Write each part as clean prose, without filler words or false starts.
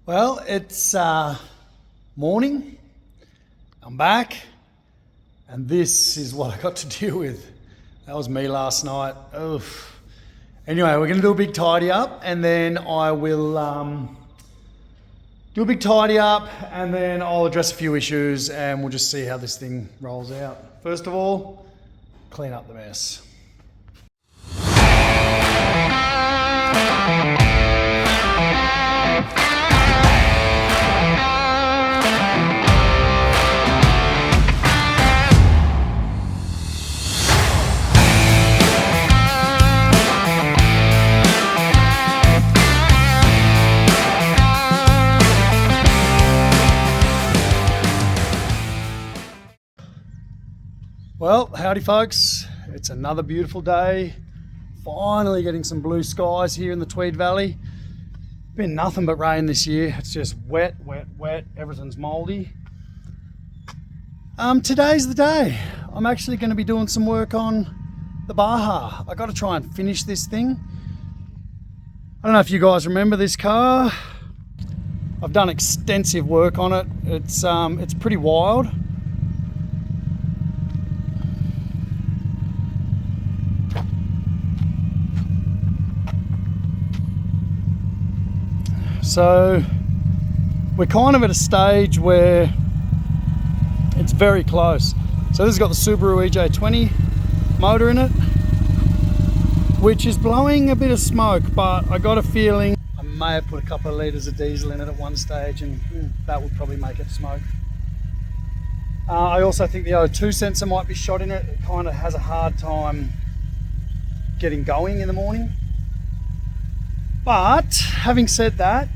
Well, it's morning. I'm back, and this is what I got to deal with. That was me last night. Oof. Anyway, we're going to do a big tidy up, and then I will do a big tidy up, and then I'll address a few issues, and we'll just see how this thing rolls out. First of all, clean up the mess. Well, howdy folks, it's another beautiful day. Finally getting some blue skies here in the Tweed Valley. Been nothing but rain this year. It's just wet, wet, wet. Everything's moldy. Today's the day. I'm actually going to be doing some work on the Baja. I got to try and finish this thing. I don't know if you guys remember this car. I've done extensive work on it. It's pretty wild. So we're kind of at a stage where it's very close. So this has got the Subaru EJ20 motor in it, which is blowing a bit of smoke, but I got a feeling I may have put a couple of litres of diesel in it at one stage, and that would probably make it smoke. I also think the O2 sensor might be shot in it. It kind of has a hard time getting going in the morning. But having said that,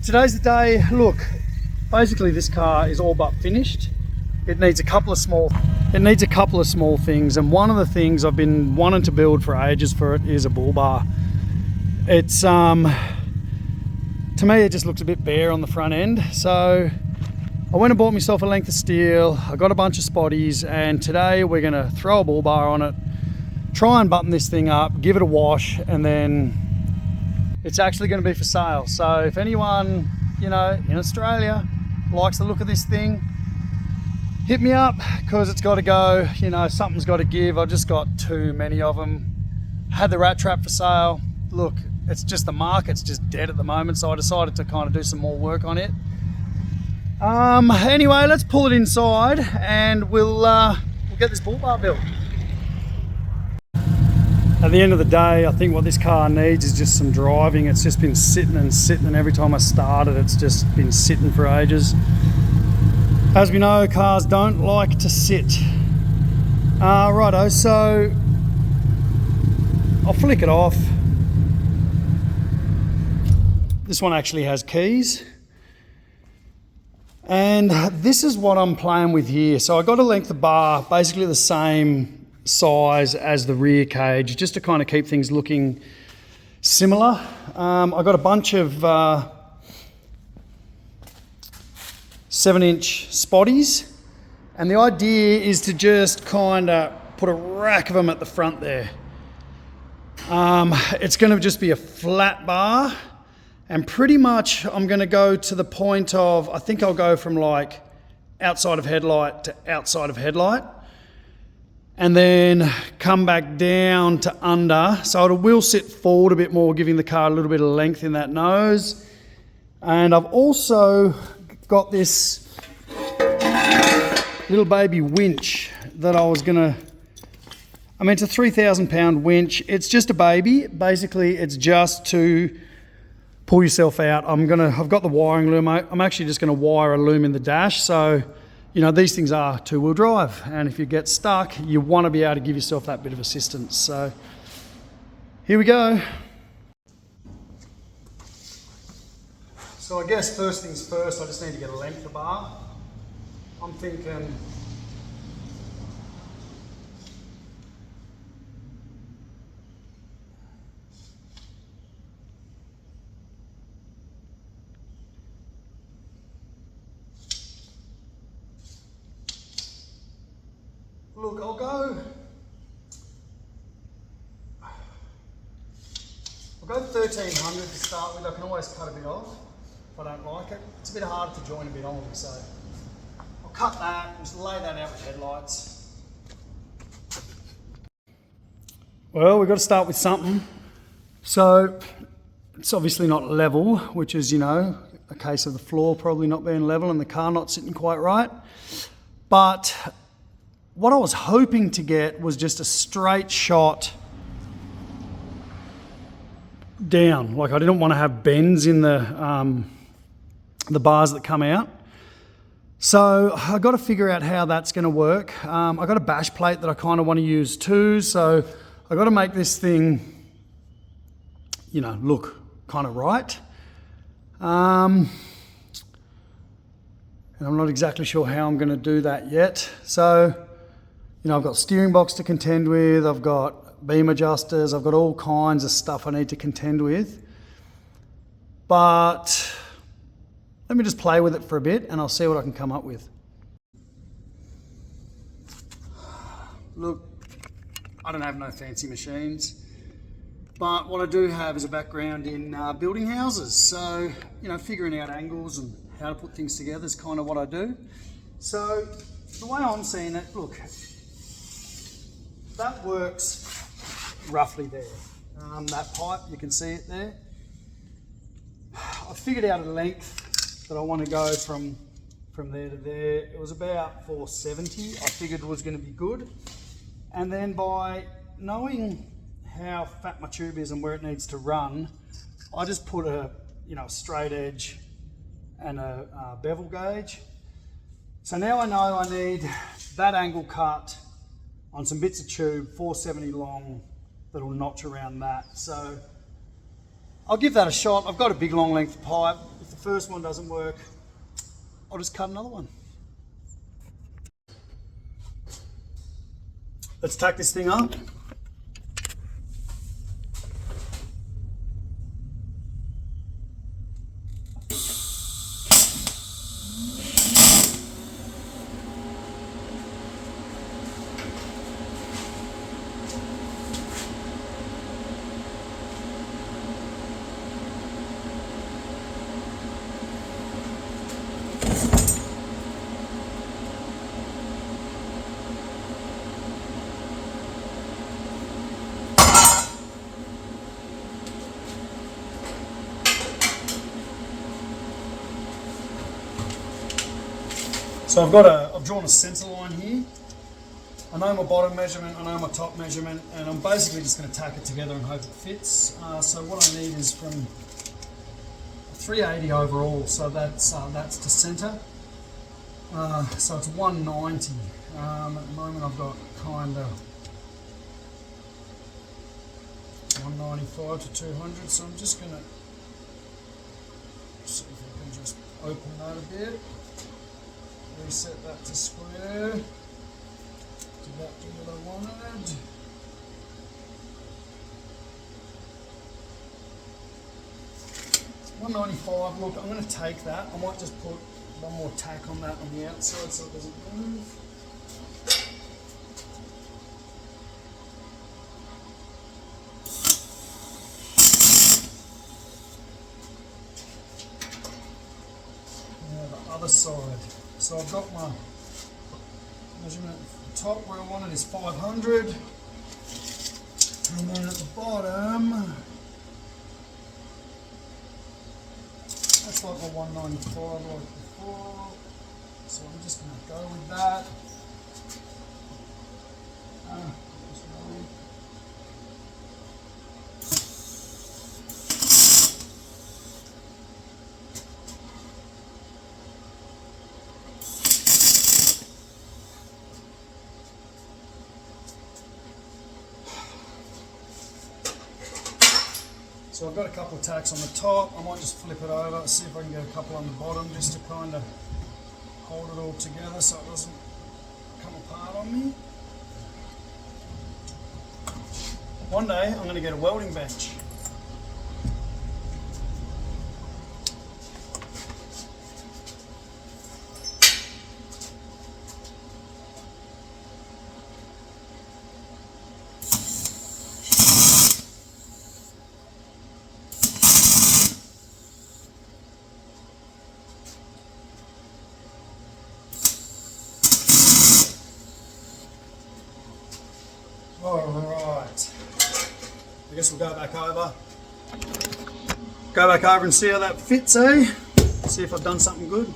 today's the day. Look, basically this car is all but finished. It needs a couple of small things, and one of the things I've been wanting to build for ages for it is a bullbar. It's to me it just looks a bit bare on the front end, so I went and bought myself a length of steel. I got a bunch of spotties, and today we're going to throw a bullbar on it, try and button this thing up, give it a wash, and then it's actually going to be for sale. So if anyone, in Australia likes the look of this thing, hit me up, because it's got to go. Something's got to give. I've just got too many of them. Had the rat trap for sale. Look, it's just the market's just dead at the moment, so I decided to kind of do some more work on it. Anyway, let's pull it inside, and we'll get this bullbar built. At the end of the day, I think what this car needs is just some driving. It's just been sitting and sitting, and every time I start it, it's just been sitting for ages. As we know, cars don't like to sit. Righto, so I'll flick it off. This one actually has keys. And this is what I'm playing with here. So I got a length of bar, basically the same size as the rear cage, just to kind of keep things looking similar. I got a bunch of 7-inch spotties, and the idea is to just kind of put a rack of them at the front there. It's going to just be a flat bar, and pretty much I'm going to go to the point of, I think I'll go from like outside of headlight to outside of headlight, and then come back down to under, so it will sit forward a bit more, giving the car a little bit of length in that nose. And I've also got this little baby winch that it's a 3,000 pound winch. It's just a baby. Basically, it's just to pull yourself out. I've got the wiring loom. I'm actually just gonna wire a loom in the dash, so these things are two-wheel drive, and if you get stuck, you want to be able to give yourself that bit of assistance. So here we go. So I guess first things first, I just need to get a length of bar. I'm thinking look, I'll go 1300 to start with. I can always cut a bit off if I don't like it. It's a bit harder to join a bit on, so I'll cut that and just lay that out with headlights. Well, we've got to start with something. So it's obviously not level, which is, you know, a case of the floor probably not being level and the car not sitting quite right. But what I was hoping to get was just a straight shot down. Like, I didn't want to have bends in the bars that come out. So I got to figure out how that's going to work. I got a bash plate that I kind of want to use too. So I got to make this thing, you know, look kind of right. And I'm not exactly sure how I'm going to do that yet. So, you know, I've got steering box to contend with, I've got beam adjusters, I've got all kinds of stuff I need to contend with. But let me just play with it for a bit and I'll see what I can come up with. Look, I don't have no fancy machines, but what I do have is a background in building houses. So, you know, figuring out angles and how to put things together is kind of what I do. So the way I'm seeing it, look, that works roughly there. That pipe, you can see it there. I figured out a length that I want to go from there to there. It was about 470, I figured was going to be good. And then by knowing how fat my tube is and where it needs to run, I just put a, you know, straight edge and a bevel gauge. So now I know I need that angle cut on some bits of tube, 470 long, that'll notch around that. So I'll give that a shot. I've got a big long length pipe. If the first one doesn't work, I'll just cut another one. Let's tack this thing up. So I've drawn a centre line here. I know my bottom measurement, I know my top measurement, and I'm basically just going to tack it together and hope it fits. So what I need is from 380 overall, so that's to centre. So it's 190. At the moment I've got kind of 195 to 200, so I'm just going to see if I can just open that a bit. Reset that to square. Did that do what I wanted? $195. Look, I'm going to take that. I might just put one more tack on that on the outside so it doesn't move. Now the other side. So I've got my measurement at the top where I want it is 500, and then at the bottom, that's like my 195 like before, so I'm just going to go with that. So I've got a couple of tacks on the top. I might just flip it over, see if I can get a couple on the bottom just to kind of hold it all together so it doesn't come apart on me. One day I'm going to get a welding bench. guess we'll go back over. Go back over and see how that fits, eh? See if I've done something good.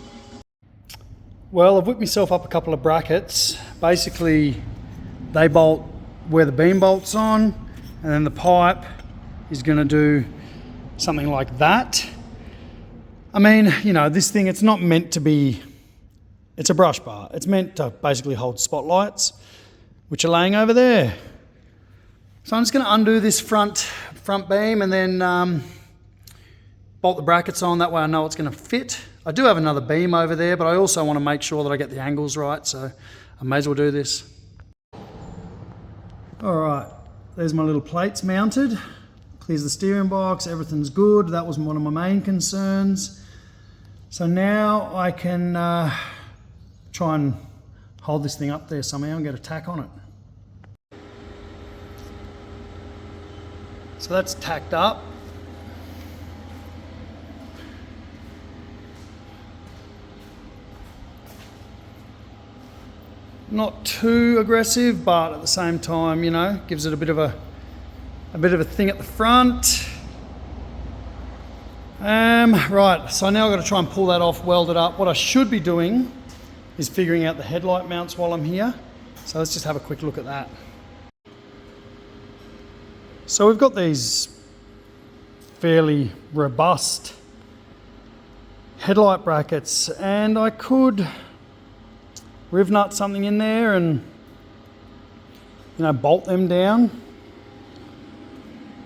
Well, I've whipped myself up a couple of brackets. Basically, they bolt where the beam bolt's on, and then the pipe is gonna do something like that. I mean, you know, this thing, it's not meant to be, it's a brush bar. It's meant to basically hold spotlights, which are laying over there. So I'm just gonna undo this front beam and then bolt the brackets on. That way I know it's gonna fit. I do have another beam over there, but I also wanna make sure that I get the angles right, so I may as well do this. All right, there's my little plates mounted. Clears the steering box, everything's good. That was one of my main concerns. So now I can try and hold this thing up there somehow and get a tack on it. So that's tacked up. Not too aggressive, but at the same time, you know, gives it a bit of a thing at the front. Right, so now I've got to try and pull that off, weld it up. What I should be doing is figuring out the headlight mounts while I'm here. So let's just have a quick look at that. So we've got these fairly robust headlight brackets, and I could riv nut something in there and, you know, bolt them down.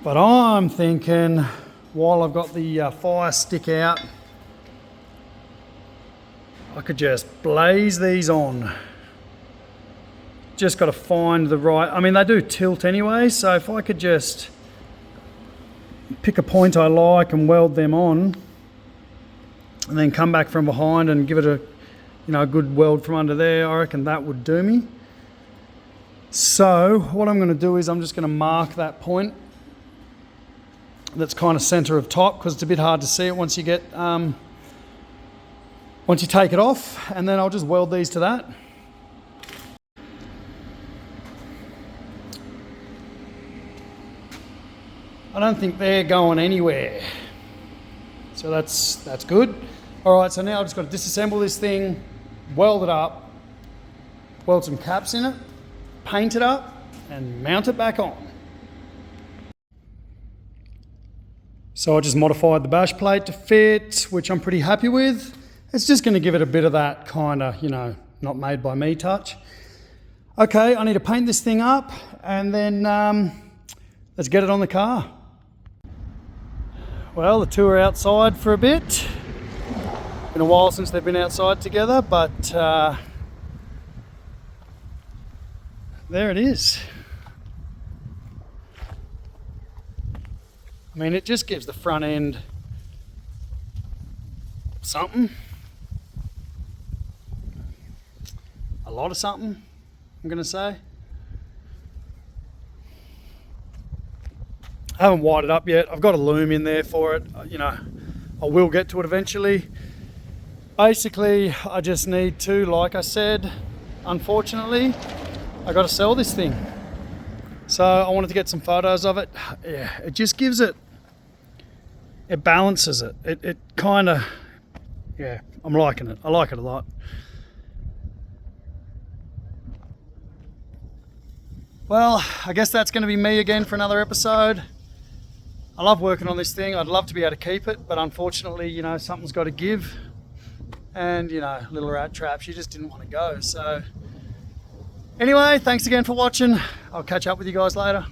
But I'm thinking, while I've got the fire stick out, I could just blaze these on. Just got to find the right, I mean, they do tilt anyway, so if I could just pick a point I like and weld them on, and then come back from behind and give it a, you know, a good weld from under there, I reckon that would do me. So what I'm going to do is I'm just going to mark that point that's kind of center of top, because it's a bit hard to see it once you get once you take it off, and then I'll just weld these to that. I don't think they're going anywhere, so that's good. All right, so now I've just got to disassemble this thing, weld it up, weld some caps in it, paint it up, and mount it back on. So I just modified the bash plate to fit, which I'm pretty happy with. It's just going to give it a bit of that kind of, you know, not made by me touch. Okay, I need to paint this thing up, and then let's get it on the car. Well, the two are outside for a bit. Been a while since they've been outside together, but there it is. I mean, it just gives the front end something. A lot of something, I'm gonna say. I haven't wired it up yet. I've got a loom in there for it. You know, I will get to it eventually. Basically, I just need to, like I said, unfortunately, I got to sell this thing. So I wanted to get some photos of it. Yeah, it just gives it, it balances it. It kind of, yeah, I'm liking it. I like it a lot. Well, I guess that's going to be me again for another episode. I love working on this thing. I'd love to be able to keep it, but unfortunately, you know, something's got to give. And, you know, little rat trap, she just didn't want to go. So anyway, thanks again for watching. I'll catch up with you guys later.